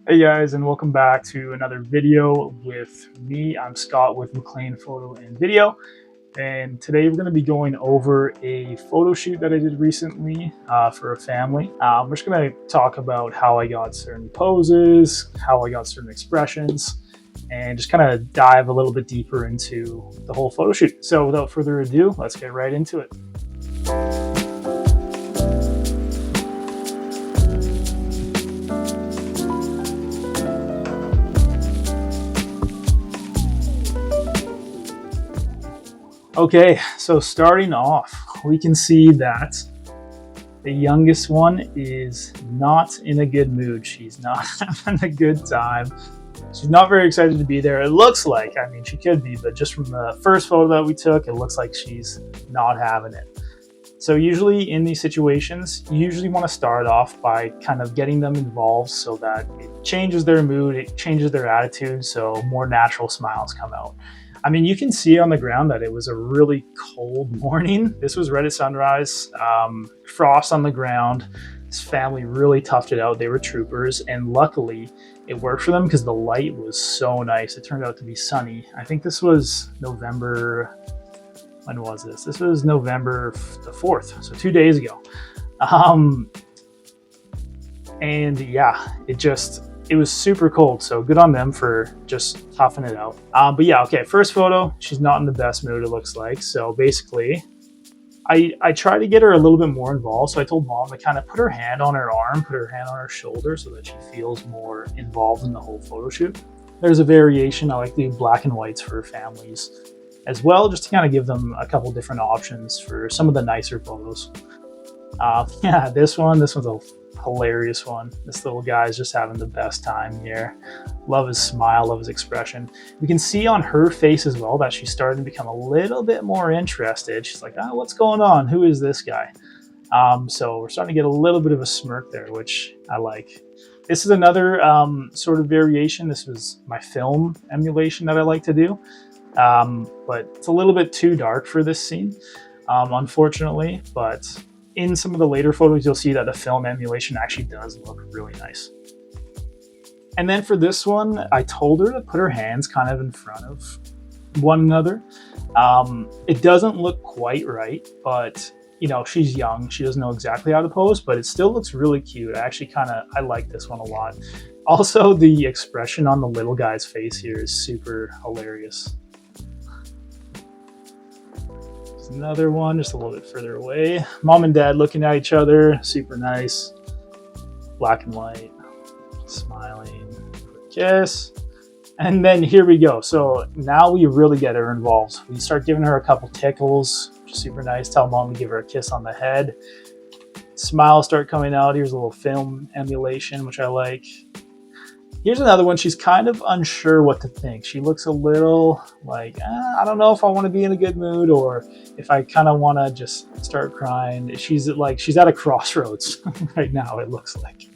Hey guys, and welcome back to another video with me. I'm Scott with McLean Photo and Video, and today we're going to be going over a photo shoot that I did recently for a family. We're just going to talk about how I got certain poses, how I got certain expressions, and just kind of dive a little bit deeper into the whole photo shoot. So without further ado, let's get right into it. Okay, so starting off, we can see that the youngest one is not in a good mood. She's not having a good time. She's not very excited to be there. It looks like, I mean, she could be, but just from the first photo that we took, it looks like she's not having it. So usually in these situations, you usually want to start off by kind of getting them involved so that it changes their mood, it changes their attitude, so more natural smiles come out. I mean, you can see on the ground that it was a really cold morning. This was right at sunrise, frost on the ground. This family really toughed it out. They were troopers, and luckily it worked for them because the light was so nice. It turned out to be sunny. I think this was November. When was this? This was November the 4th, so 2 days ago. And yeah, it was super cold, so good on them for just toughing it out. But yeah, okay, first photo, she's not in the best mood, it looks like. So basically, I tried to get her a little bit more involved. So I told mom to kind of put her hand on her arm, put her hand on her shoulder so that she feels more involved in the whole photo shoot. There's a variation. I like to do black and whites for families as well, just to kind of give them a couple different options for some of the nicer photos. Yeah, this one's a hilarious one. This little guy is just having the best time here. Love his smile, love his expression. We can see on her face as well that she's starting to become a little bit more interested. She's like, oh, what's going on? Who is this guy? So we're starting to get a little bit of a smirk there, which I like. This is another sort of variation. This was my film emulation that I like to do. But it's a little bit too dark for this scene, unfortunately, but in some of the later photos, you'll see that the film emulation actually does look really nice. And then for this one, I told her to put her hands kind of in front of one another. It doesn't look quite right, but you know, she's young. She doesn't know exactly how to pose, but it still looks really cute. I like this one a lot. Also, the expression on the little guy's face here is super hilarious. Another one just a little bit further away. Mom and dad looking at each other, super nice. Black and white, smiling, kiss. And then here we go. So now we really get her involved. We start giving her a couple tickles, super nice. Tell mom to give her a kiss on the head. Smiles start coming out. Here's a little film emulation, which I like. Here's another one. She's kind of unsure what to think. She looks a little like, I don't know if I want to be in a good mood or if I kind of want to just start crying. She's at a crossroads right now, it looks like.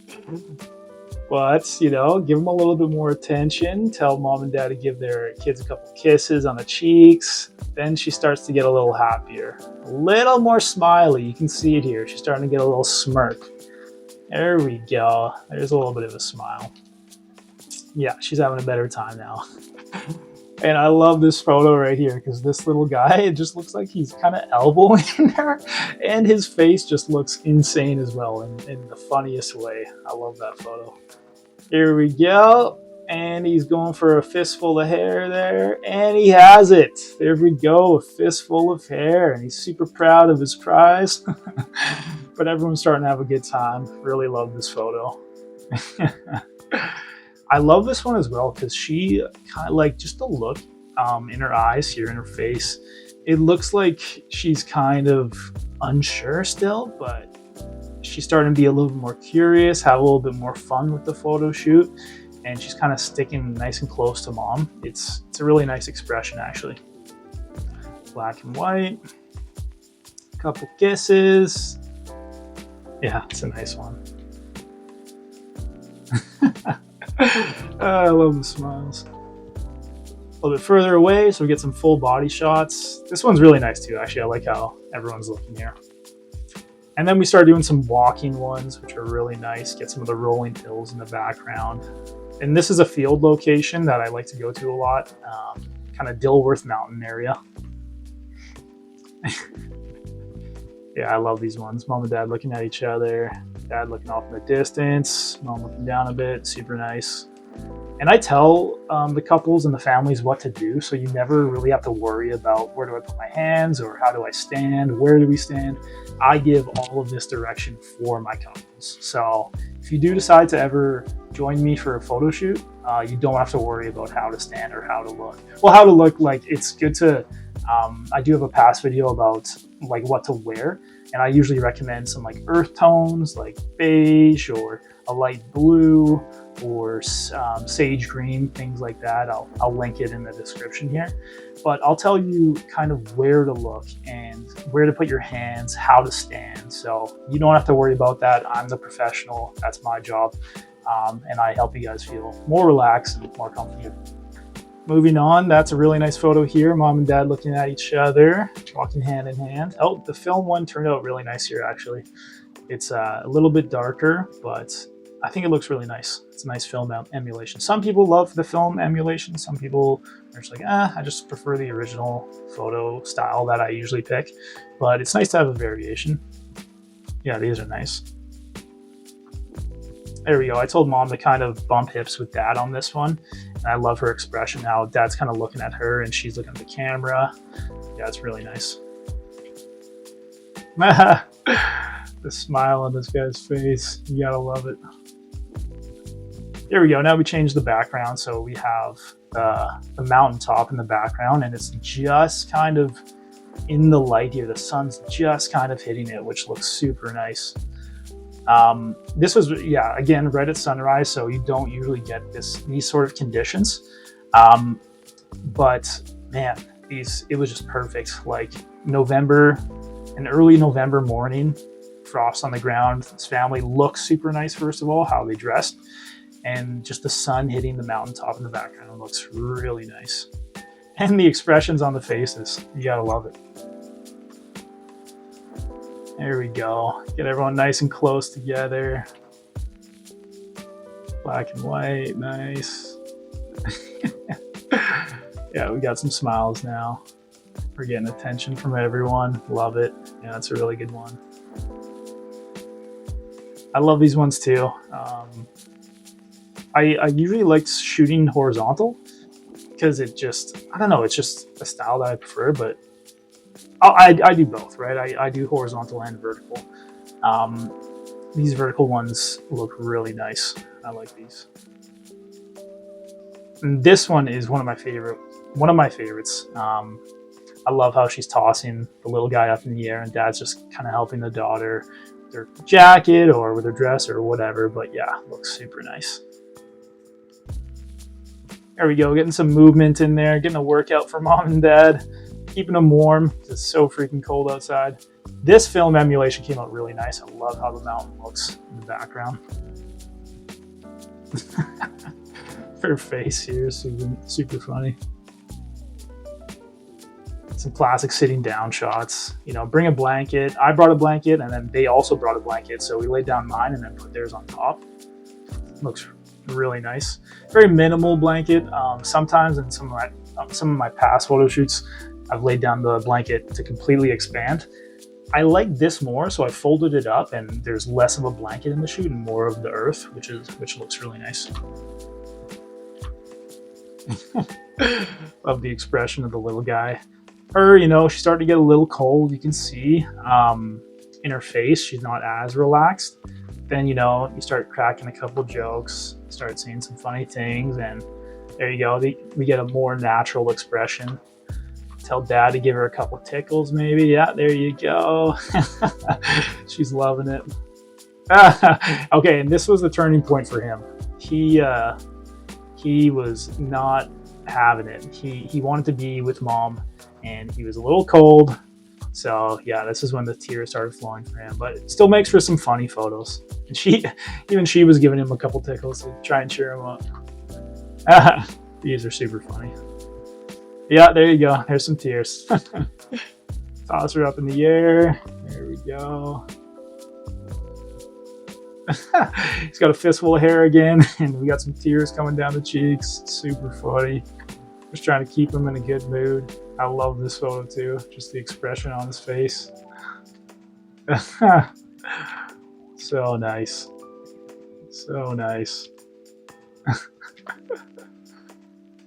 But, you know, give them a little bit more attention. Tell mom and dad to give their kids a couple kisses on the cheeks. Then she starts to get a little happier, a little more smiley. You can see it here. She's starting to get a little smirk. There we go. There's a little bit of a smile. Yeah, she's having a better time now. And I love this photo right here because this little guy, it just looks like he's kind of elbowing her, and his face just looks insane as well in the funniest way. I love that photo. Here we go. And he's going for a fistful of hair there, and he has it. There we go, a fistful of hair, and he's super proud of his prize. But everyone's starting to have a good time. Really love this photo. I love this one as well because she kind of like just the look in her eyes here, in her face. It looks like she's kind of unsure still, but she's starting to be a little bit more curious, have a little bit more fun with the photo shoot, and she's kind of sticking nice and close to mom. It's a really nice expression, actually. Black and white, a couple kisses. Yeah, it's a nice one. I love the smiles. A little bit further away so we get some full body shots. This one's really nice too, actually. I like how everyone's looking here. And then we started doing some walking ones, which are really nice. Get some of the rolling hills in the background. And this is a field location that I like to go to a lot, kind of Dilworth Mountain area. Yeah, I love these ones. Mom and dad looking at each other, dad looking off in the distance, mom looking down a bit, super nice. And I tell the couples and the families what to do, so you never really have to worry about where do I put my hands or how do I stand, where do we stand. I give all of this direction for my couples. So if you do decide to ever join me for a photo shoot, you don't have to worry about how to stand or how to look. Well, how to look, like, it's good to, I do have a past video about like what to wear, and I usually recommend some like earth tones like beige or a light blue or sage green, things like that. I'll link it in the description here, but I'll tell you kind of where to look and where to put your hands, how to stand. So you don't have to worry about that. I'm the professional, that's my job. And I help you guys feel more relaxed and more comfortable. Moving on, that's a really nice photo here. Mom and dad looking at each other, walking hand in hand. Oh, the film one turned out really nice here, actually. It's a little bit darker, but I think it looks really nice. It's a nice film emulation. Some people love the film emulation. Some people are just like, I just prefer the original photo style that I usually pick. But it's nice to have a variation. Yeah, these are nice. There we go. I told mom to kind of bump hips with dad on this one. And I love her expression now. Dad's kind of looking at her and she's looking at the camera. Yeah, it's really nice. The smile on this guy's face. You gotta love it. There we go. Now we change the background. So we have the mountaintop in the background, and it's just kind of in the light here. The sun's just kind of hitting it, which looks super nice. This was, yeah, again, right at sunrise, so you don't usually get these sort of conditions. But man, it was just perfect. Like November, an early November morning, frost on the ground. This family looks super nice, first of all, how they dressed, and just the sun hitting the mountaintop in the background looks really nice. And the expressions on the faces, you gotta love it. There we go. Get everyone nice and close together. Black and white, nice. Yeah, we got some smiles now. We're getting attention from everyone. Love it. Yeah, that's a really good one. I love these ones too. I usually like shooting horizontal because it just, I don't know, it's just a style that I prefer, but I do both, right? I do horizontal and vertical. These vertical ones look really nice. I like these. And this one is one of my favorites. I love how she's tossing the little guy up in the air, and dad's just kind of helping the daughter with their jacket or with her dress or whatever. But yeah, looks super nice. There we go, getting some movement in there, getting a workout for mom and dad. Keeping them warm. It's so freaking cold outside. This film emulation came out really nice. I love how the mountain looks in the background. Her face here is super funny. Some classic sitting down shots. You know, bring a blanket. I brought a blanket, and then they also brought a blanket. So we laid down mine and then put theirs on top. Looks really nice. Very minimal blanket. Sometimes in some of my past photo shoots, I've laid down the blanket to completely expand. I like this more, so I folded it up and there's less of a blanket in the shoot and more of the earth, which looks really nice. Love the expression of the little guy. Her, you know, she's starting to get a little cold. You can see in her face, she's not as relaxed. Then, you know, you start cracking a couple jokes, start saying some funny things, and there you go. We get a more natural expression. Tell dad to give her a couple tickles, maybe. Yeah, there you go. She's loving it. Okay, and this was the turning point for him. He was not having it. He wanted to be with mom, and he was a little cold. So yeah, this is when the tears started flowing for him. But it still makes for some funny photos. And she was giving him a couple tickles to try and cheer him up. These are super funny. Yeah, there you go. There's some tears. Toss her up in the air. There we go. He's got a fistful of hair again, and we got some tears coming down the cheeks. Super funny. Just trying to keep him in a good mood. I love this photo too, just the expression on his face. So nice. So nice.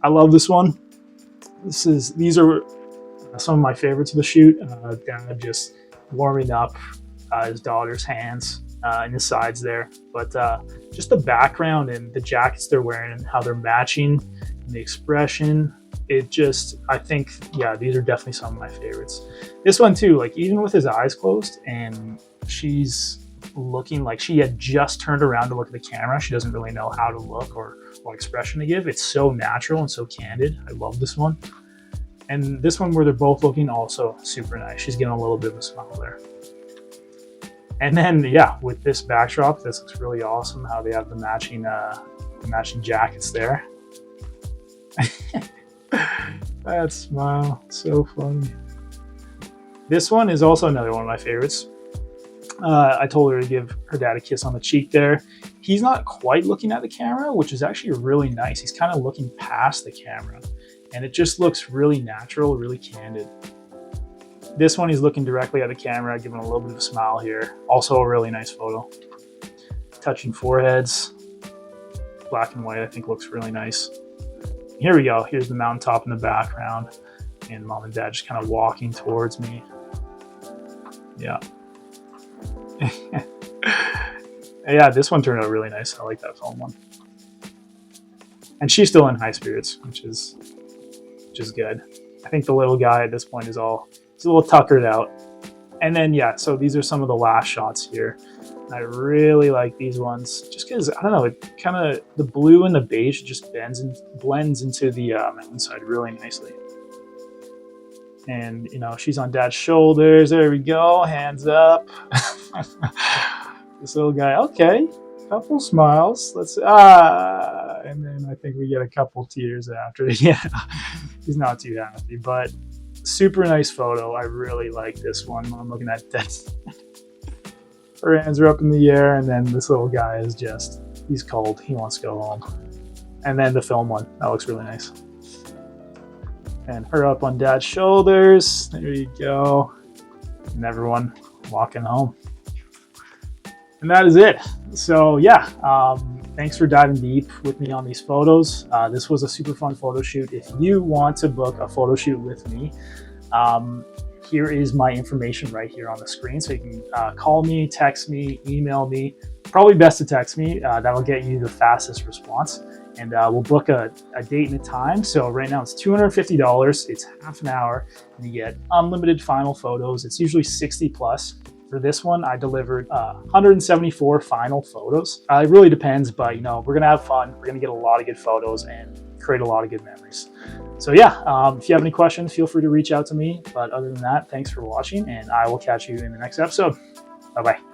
I love this one. These are some of my favorites of the shoot. Dad just warming up his daughter's hands and his sides there. But just the background and the jackets they're wearing and how they're matching and the expression, I think, yeah, these are definitely some of my favorites. This one too, like even with his eyes closed and she's looking like she had just turned around to look at the camera. She doesn't really know how to look or what expression to give. It's so natural and so candid. I love this one. And this one where they're both looking also super nice. She's getting a little bit of a smile there. And then, yeah, with this backdrop, this looks really awesome. How they have the matching jackets there. That smile, so funny. This one is also another one of my favorites. I told her to give her dad a kiss on the cheek there. He's not quite looking at the camera, which is actually really nice. He's kind of looking past the camera, and it just looks really natural, really candid. This one, he's looking directly at the camera, giving a little bit of a smile here. Also a really nice photo. Touching foreheads. Black and white, I think, looks really nice. Here we go. Here's the mountaintop in the background, and mom and dad just kind of walking towards me. Yeah. Yeah, this one turned out really nice. I like that film one. And she's still in high spirits, which is good. I think the little guy at this point he's a little tuckered out. And then, yeah, so these are some of the last shots here. I really like these ones just because, I don't know, it kind of, the blue and the beige just blends into the mountainside really nicely. And, you know, she's on dad's shoulders. There we go. Hands up. This little guy. Okay. Couple smiles. And then I think we get a couple tears after. Yeah. He's not too happy, but super nice photo. I really like this one. I'm looking at that. Her hands are up in the air, and then this little guy is he's cold. He wants to go home. And then the film one. That looks really nice. And her up on dad's shoulders. There you go. And everyone walking home. And that is it. So yeah, thanks for diving deep with me on these photos. This was a super fun photo shoot. If you want to book a photo shoot with me, here is my information right here on the screen. So you can call me, text me, email me. Probably best to text me. That'll get you the fastest response. And we'll book a date and a time. So right now it's $250. It's half an hour, and you get unlimited final photos. It's usually 60 plus. For this one, I delivered 174 final photos. It really depends, but you know, we're gonna have fun. We're gonna get a lot of good photos and create a lot of good memories. So yeah, if you have any questions, feel free to reach out to me. But other than that, thanks for watching, and I will catch you in the next episode. Bye-bye.